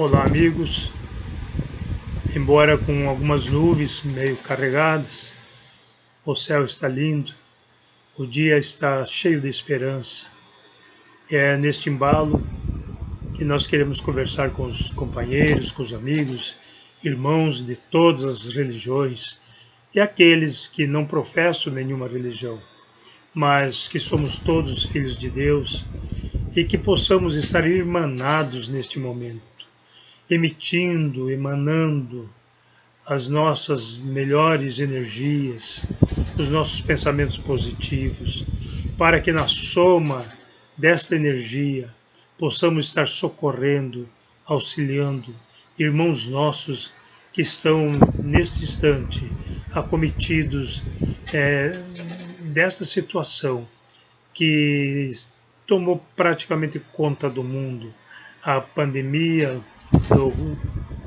Olá, amigos. Embora com algumas nuvens meio carregadas, o céu está lindo, o dia está cheio de esperança. É neste embalo que nós queremos conversar com os companheiros, com os amigos, irmãos de todas as religiões e aqueles que não professam nenhuma religião, mas que somos todos filhos de Deus e que possamos estar irmanados neste momento, emanando as nossas melhores energias, os nossos pensamentos positivos, para que na soma desta energia possamos estar socorrendo, auxiliando irmãos nossos que estão neste instante acometidos desta situação que tomou praticamente conta do mundo, a pandemia do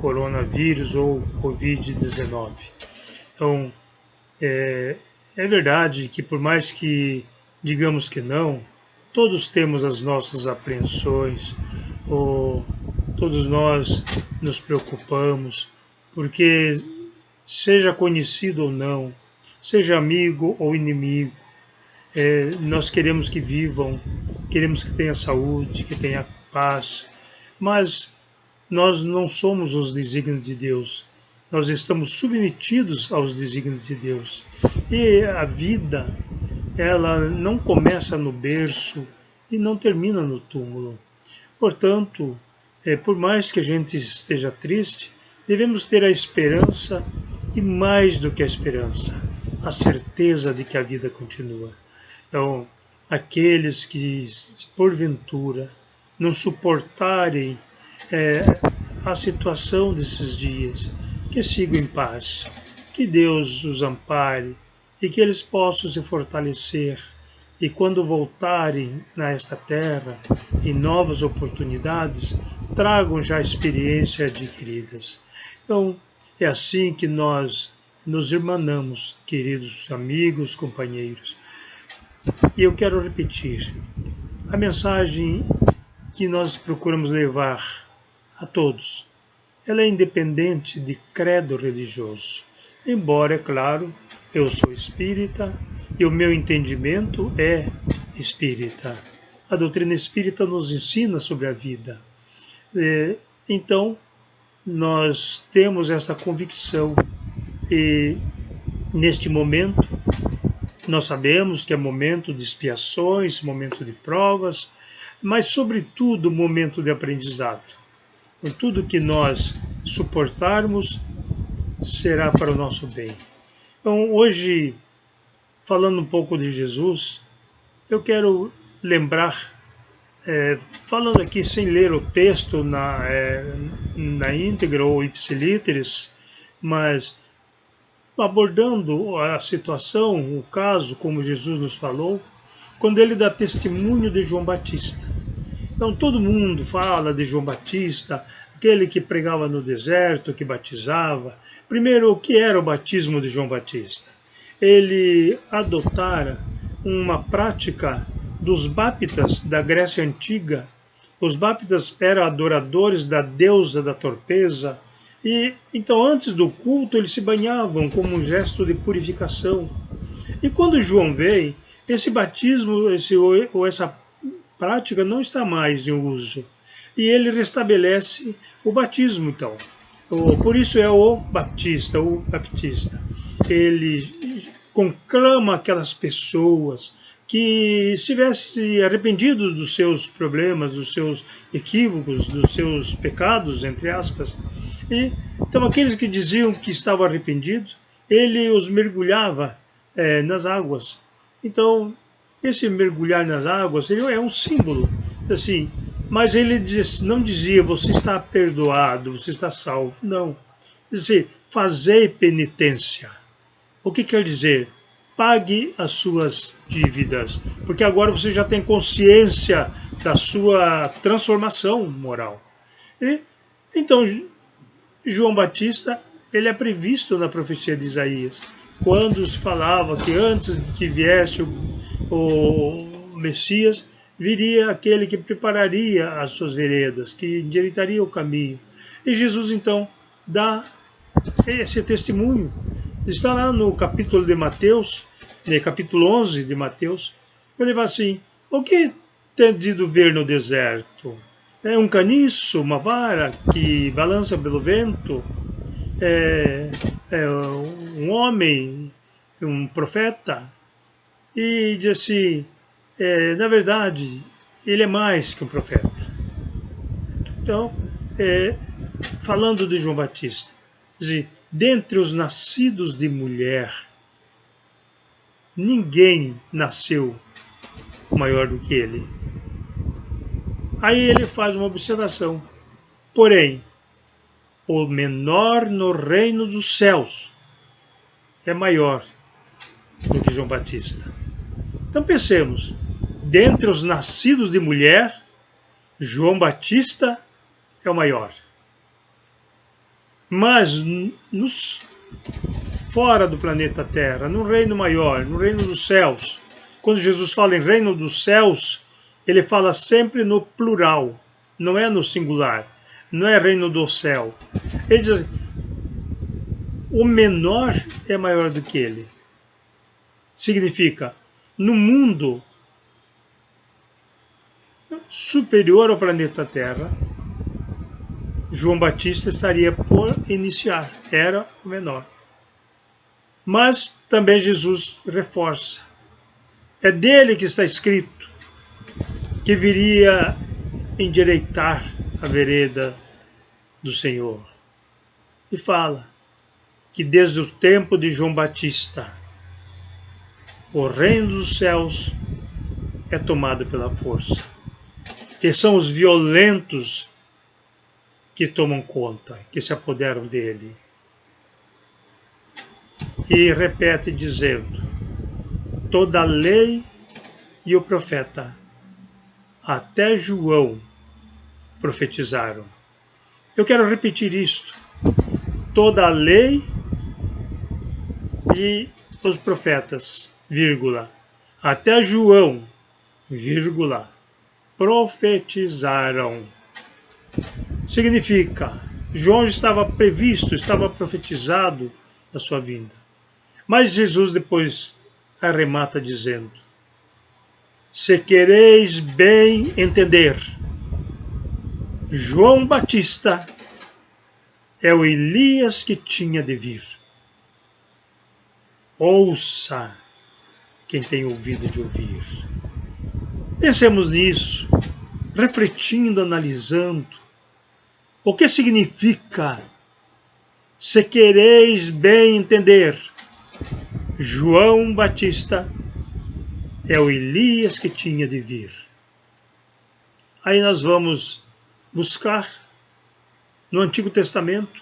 coronavírus ou Covid-19. Então, é verdade que por mais que digamos que não, todos temos as nossas apreensões, ou todos nós nos preocupamos, porque seja conhecido ou não, seja amigo ou inimigo, nós queremos que vivam, queremos que tenha saúde, que tenha paz, mas nós não somos os desígnios de Deus. Nós estamos submetidos aos desígnios de Deus. E a vida, ela não começa no berço e não termina no túmulo. Portanto, por mais que a gente esteja triste, devemos ter a esperança e mais do que a esperança, a certeza de que a vida continua. Então, aqueles que, porventura, não suportarem a situação desses dias, que sigam em paz, que Deus os ampare e que eles possam se fortalecer e quando voltarem nesta terra em novas oportunidades, tragam já experiências adquiridas. Então, é assim que nós nos irmanamos, queridos amigos, companheiros. E eu quero repetir, a mensagem que nós procuramos levar a todos, ela é independente de credo religioso. Embora, é claro, eu sou espírita e o meu entendimento é espírita. A doutrina espírita nos ensina sobre a vida. Então, nós temos essa convicção e, neste momento, nós sabemos que é momento de expiações, momento de provas, mas, sobretudo, momento de aprendizado. Em tudo que nós suportarmos, será para o nosso bem. Então, hoje, falando um pouco de Jesus, eu quero lembrar, falando aqui sem ler o texto na íntegra ou ipsilíteres, mas abordando a situação, o caso, como Jesus nos falou, quando ele dá testemunho de João Batista. Então todo mundo fala de João Batista, aquele que pregava no deserto, que batizava. Primeiro, o que era o batismo de João Batista? Ele adotara uma prática dos báptidas da Grécia Antiga. Os báptidas eram adoradores da deusa da torpeza, e então antes do culto eles se banhavam como um gesto de purificação. E quando João veio, esse batismo, essa prática não está mais em uso. E ele restabelece o batismo, então. Por isso é o baptista. Ele conclama aquelas pessoas que estivessem arrependidos dos seus problemas, dos seus equívocos, dos seus pecados, entre aspas. E, então, aqueles que diziam que estavam arrependidos, ele os mergulhava nas águas. Então, esse mergulhar nas águas é um símbolo, assim, mas ele não dizia, você está perdoado, você está salvo. Não. Dizia, fazei penitência. O que quer dizer? Pague as suas dívidas, porque agora você já tem consciência da sua transformação moral. E, então, João Batista, ele é previsto na profecia de Isaías, quando se falava que antes de que viesse o Messias, viria aquele que prepararia as suas veredas, que endireitaria o caminho. E Jesus então dá esse testemunho. Está lá no capítulo de Mateus, capítulo 11 de Mateus, ele fala assim: o que tendes ido ver no deserto? É um caniço, uma vara que balança pelo vento? É um homem, um profeta? E diz assim, na verdade, ele é mais que um profeta. Então, falando de João Batista, diz, dentre os nascidos de mulher, ninguém nasceu maior do que ele. Aí ele faz uma observação. Porém, o menor no reino dos céus é maior do que João Batista. Então pensemos, dentre os nascidos de mulher, João Batista é o maior. Mas fora do planeta Terra, no reino maior, no reino dos céus, quando Jesus fala em reino dos céus, ele fala sempre no plural, não é no singular, não é reino do céu. Ele diz assim, o menor é maior do que ele. Significa, no mundo superior ao planeta Terra, João Batista estaria por iniciar, era o menor. Mas também Jesus reforça. É dele que está escrito que viria endireitar a vereda do Senhor. E fala que desde o tempo de João Batista, o reino dos céus é tomado pela força. E são os violentos que tomam conta, que se apoderam dele. E repete dizendo, toda a lei e o profeta, até João, profetizaram. Eu quero repetir isto. Toda a lei e os profetas, vírgula, até João, vírgula, profetizaram. Significa, João estava previsto, estava profetizado a sua vinda. Mas Jesus depois arremata dizendo, se quereis bem entender, João Batista é o Elias que tinha de vir. Ouça quem tem ouvido de ouvir. Pensemos nisso, refletindo, analisando. O que significa, se quereis bem entender, João Batista é o Elias que tinha de vir. Aí nós vamos buscar no Antigo Testamento.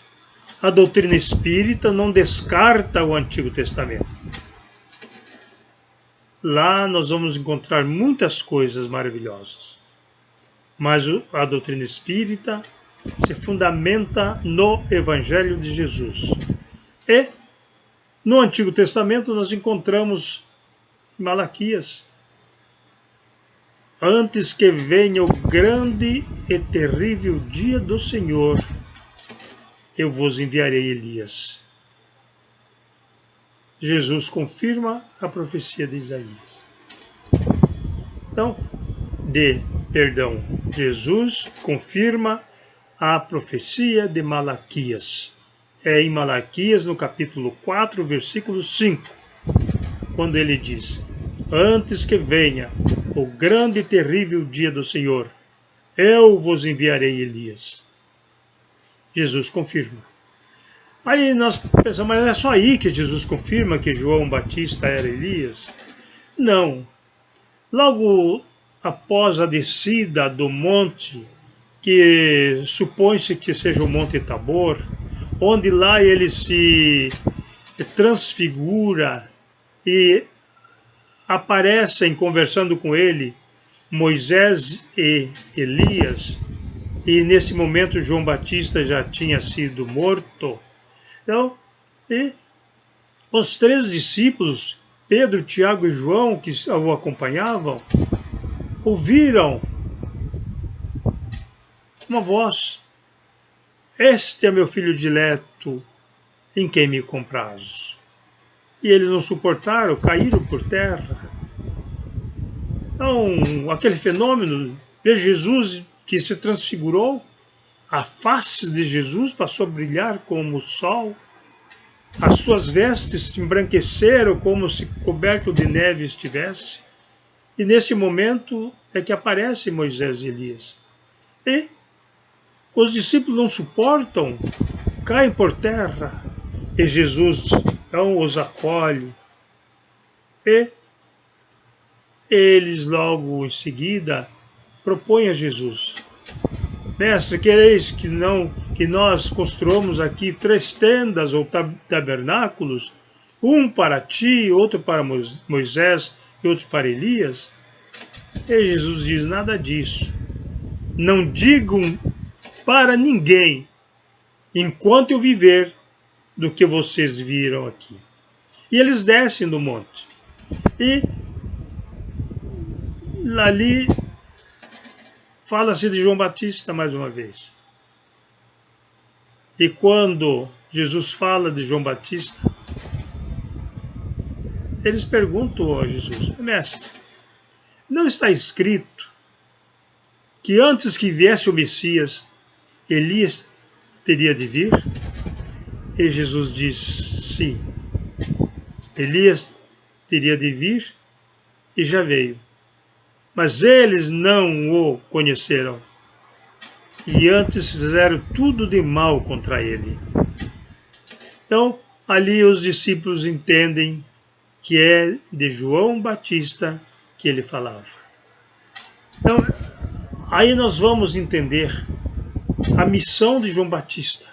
A doutrina espírita não descarta o Antigo Testamento. Lá nós vamos encontrar muitas coisas maravilhosas. Mas a doutrina espírita se fundamenta no Evangelho de Jesus. E no Antigo Testamento nós encontramos Malaquias. Antes que venha o grande e terrível dia do Senhor, eu vos enviarei Elias. Jesus confirma a profecia de Isaías. Então, Jesus confirma a profecia de Malaquias. É em Malaquias, no capítulo 4, versículo 5, quando ele diz, antes que venha o grande e terrível dia do Senhor, eu vos enviarei Elias. Jesus confirma. Aí nós pensamos, mas é só aí que Jesus confirma que João Batista era Elias? Não. Logo após a descida do monte, que supõe-se que seja o Monte Tabor, onde lá ele se transfigura e aparecem conversando com ele Moisés e Elias, e nesse momento João Batista já tinha sido morto. Então, e os 3 discípulos, Pedro, Tiago e João, que o acompanhavam, ouviram uma voz. este é meu filho dileto, em quem me comprazo. E eles não suportaram, caíram por terra. Então, aquele fenômeno de Jesus que se transfigurou, a face de Jesus passou a brilhar como o sol, as suas vestes se embranqueceram como se coberto de neve estivesse. E neste momento é que aparecem Moisés e Elias. E os discípulos não suportam, caem por terra. E Jesus então os acolhe. E eles logo em seguida propõem a Jesus: Mestre, quereis que nós construamos aqui 3 tendas ou tabernáculos, um para ti, outro para Moisés e outro para Elias? E Jesus diz: nada disso. Não digam para ninguém, enquanto eu viver, do que vocês viram aqui. E eles descem do monte. E ali fala-se de João Batista mais uma vez. E quando Jesus fala de João Batista, eles perguntam a Jesus: Mestre, não está escrito que antes que viesse o Messias, Elias teria de vir? E Jesus diz: sim, Elias teria de vir e já veio. Mas eles não o conheceram e antes fizeram tudo de mal contra ele. Então, ali os discípulos entendem que é de João Batista que ele falava. Então, aí nós vamos entender a missão de João Batista.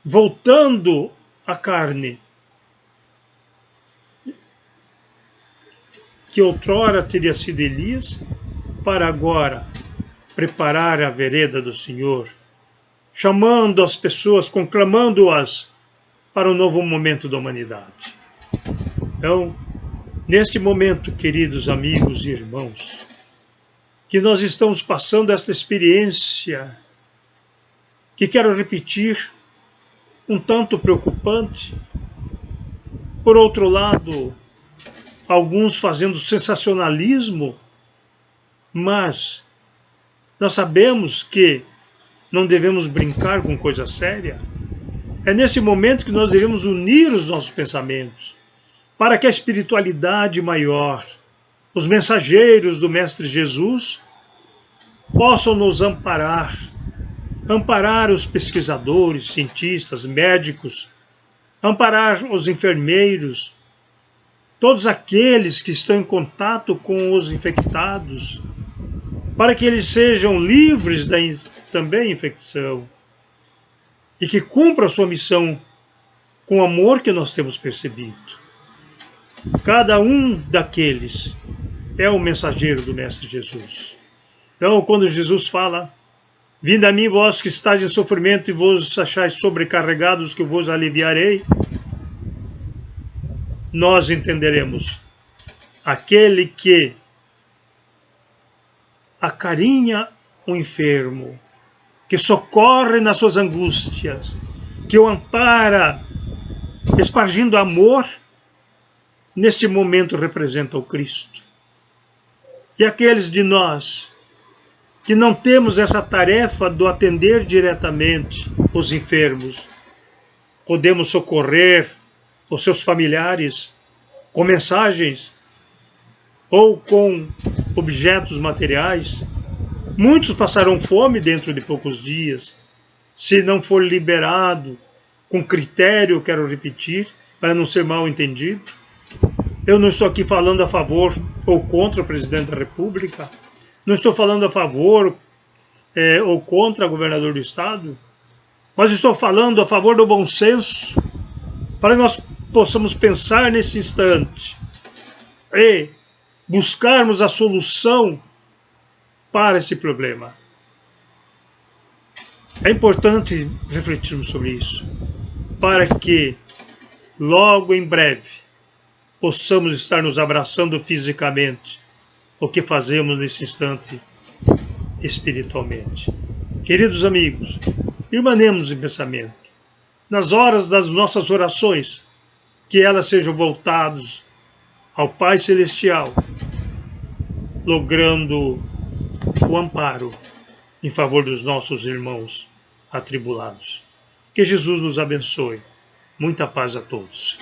Voltando à carne, que outrora teria sido Elias, para agora preparar a vereda do Senhor, chamando as pessoas, conclamando-as para um novo momento da humanidade. Então, neste momento, queridos amigos e irmãos, que nós estamos passando esta experiência, que quero repetir, um tanto preocupante. Por outro lado, alguns fazendo sensacionalismo, mas nós sabemos que não devemos brincar com coisa séria. É nesse momento que nós devemos unir os nossos pensamentos, para que a espiritualidade maior, os mensageiros do Mestre Jesus, possam nos amparar os pesquisadores, cientistas, médicos, amparar os enfermeiros, todos aqueles que estão em contato com os infectados, para que eles sejam livres da também infecção e que cumpram a sua missão com o amor que nós temos percebido. Cada um daqueles é o mensageiro do Mestre Jesus. Então, quando Jesus fala: vinde a mim, vós que estáis em sofrimento e vos achais sobrecarregados, que eu vos aliviarei, nós entenderemos aquele que acarinha o enfermo, que socorre nas suas angústias, que o ampara, espargindo amor, neste momento representa o Cristo. E aqueles de nós que não temos essa tarefa do atender diretamente os enfermos, podemos socorrer os seus familiares com mensagens ou com objetos materiais. Muitos passarão fome dentro de poucos dias, se não for liberado com critério, quero repetir, para não ser mal entendido. Eu não estou aqui falando a favor ou contra o presidente da República, não estou falando a favor ou contra o governador do estado, mas estou falando a favor do bom senso, para que nós possamos pensar nesse instante e buscarmos a solução para esse problema. É importante refletirmos sobre isso, para que logo em breve possamos estar nos abraçando fisicamente, o que fazemos nesse instante espiritualmente. Queridos amigos, irmanemos em pensamento. Nas horas das nossas orações, que elas sejam voltadas ao Pai Celestial, logrando o amparo em favor dos nossos irmãos atribulados. Que Jesus nos abençoe. Muita paz a todos.